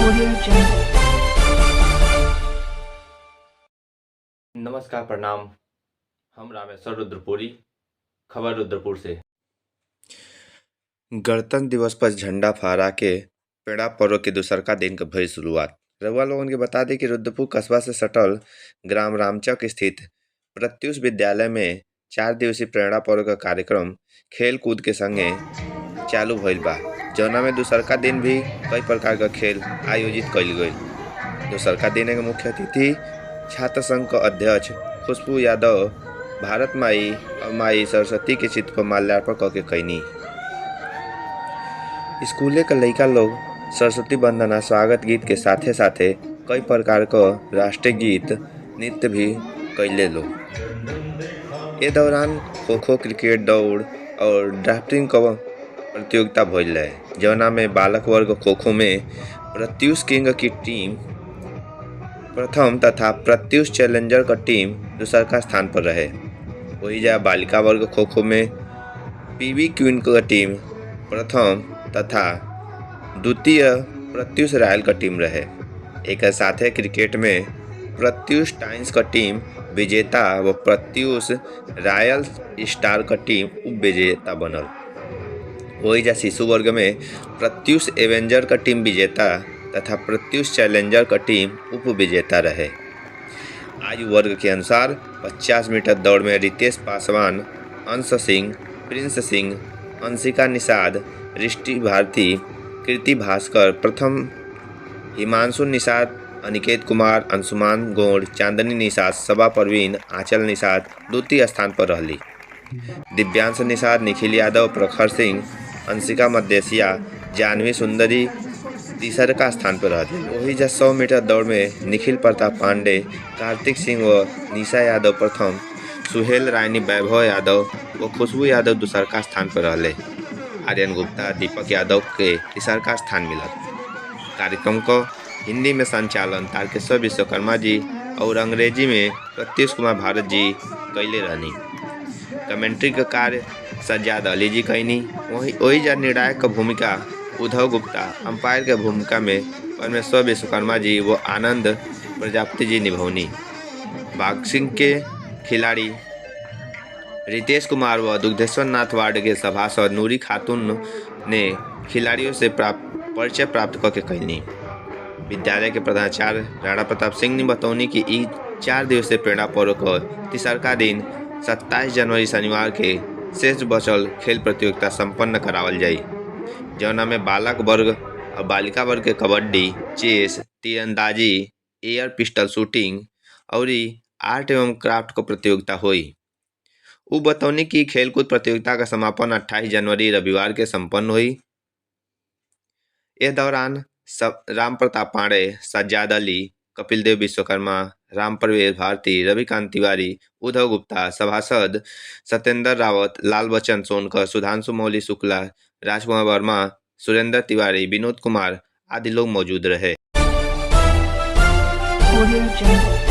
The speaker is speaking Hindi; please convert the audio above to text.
Audio Jungle. नमस्कार, प्रणाम। हम रामेश्वर रुद्रपुरी, खबर रुद्रपुर से। गणतंत्र दिवस पर झंडा फहरा के पेड़ा पर्व के दूसरका दिन के भई शुरुआत। रउआ लोगन के बता दी कि रुद्रपुर कस्बा से सटल ग्राम रामचक स्थित प्रत्यूष विद्यालय में 4 दिवसीय प्रेरणा पर्व का कार्यक्रम खेल कूद के संगे चालू भइल बा, जौना में दूसरका दिन भी कई प्रकार का खेल आयोजित कइल गइल। दूसरका दिन के मुख्य अतिथि छात्र संघ का अध्यक्ष खुशबू यादव भारत माई और माई सरस्वती के चित्र पर माल्यार्पण करके कैनी। स्कूले के लइका लोग सरस्वती वंदना स्वागत गीत के साथे साथे कई प्रकार का राष्ट्रीय गीत नृत्य भी कैले लोग। ये दौरान खो खो, क्रिकेट, दौड़ और ड्राफ्टिंग का प्रतियोगिता भइल है, जौना में बालक वर्ग खो खो में प्रत्यूष किंग की टीम प्रथम तथा प्रत्यूष चैलेंजर का टीम दूसरा स्थान पर रहे। वही जा बालिका वर्ग खो खो में पीवी क्वीन का टीम प्रथम तथा द्वितीय प्रत्यूष रॉयल का टीम रहे। एक साथ क्रिकेट में प्रत्यूष टाइम्स का टीम विजेता व प्रत्यूष रॉयल स्टार का टीम उप विजेता बनल। वही जा शिशु वर्ग में प्रत्यूष एवेंजर का टीम विजेता तथा प्रत्यूष चैलेंजर का टीम उप विजेता रहे। आयु वर्ग के अनुसार 50 मीटर दौड़ में रितेश पासवान, अंश सिंह, प्रिंस सिंह, अंशिका निषाद, रिष्टि भारती, कृति भास्कर प्रथम, हिमांशु निषाद, अनिकेत कुमार, अंशुमान गौड़, चांदनी निषाद, सबा परवीन, आंचल निषाद द्वितीय स्थान पर रहली। दिव्यांश निषाद, निखिल यादव, प्रखर सिंह, अंशिका मदेशिया, जानवी सुंदरी तीसरा स्थान पर रहती। वही जा 100 मीटर दौड़ में निखिल प्रताप पांडे, कार्तिक सिंह व निशा यादव प्रथम, सुहेल रानी, वैभव यादव व खुशबू यादव दूसरा स्थान पर रहले। आर्यन गुप्ता, दीपक यादव के तीसरा स्थान मिला। कार्यक्रम को हिंदी में संचालन तारकेश्वर विश्वकर्मा जी और अंग्रेजी में प्रत्यूष कुमार भारत जी कैले रहनी। कमेंट्री का कार्य सज्जाद अली जी कैनी। वही जा निर्णायक का भूमिका उद्धव गुप्ता, अंपायर के भूमिका में परमेश्वर विश्वकर्मा जी व आनंद प्रजापति जी निभौनी। बॉक्सिंग के खिलाड़ी रितेश कुमार व दुग्धेश्वर नाथ वार्ड के सभासद नूरी खातून ने खिलाड़ियों से परिचय प्राप्त करके कैनी। विद्यालय के प्रधानाचार्य राणा प्रताप सिंह ने बतौनी कि ई 4 दिवसीय प्रेरणा पर्व को तीसरका दिन 27 जनवरी शनिवार के शेष बचल खेल प्रतियोगिता संपन्न करावल जाई, जौना में बालक वर्ग और बालिका वर्ग के कबड्डी, चेस, तीरंदाजी, एयर पिस्टल शूटिंग और आर्ट एवं क्राफ्ट को प्रतियोगिता हुई। वो बतौनी की खेलकूद प्रतियोगिता का समापन 28 जनवरी रविवार के संपन्न हुई। इस दौरान राम प्रताप पांडे, सज्जाद अली, कपिल देव विश्वकर्मा, राम प्रवेश भारती, रविकांत तिवारी, उद्धव गुप्ता, सभासद सत्येंद्र रावत, लाल बच्चन सोनकर, सुधांशु मौली शुक्ला, राजकुमार वर्मा, सुरेंद्र तिवारी, विनोद कुमार आदि लोग मौजूद रहे। Audio Jungle.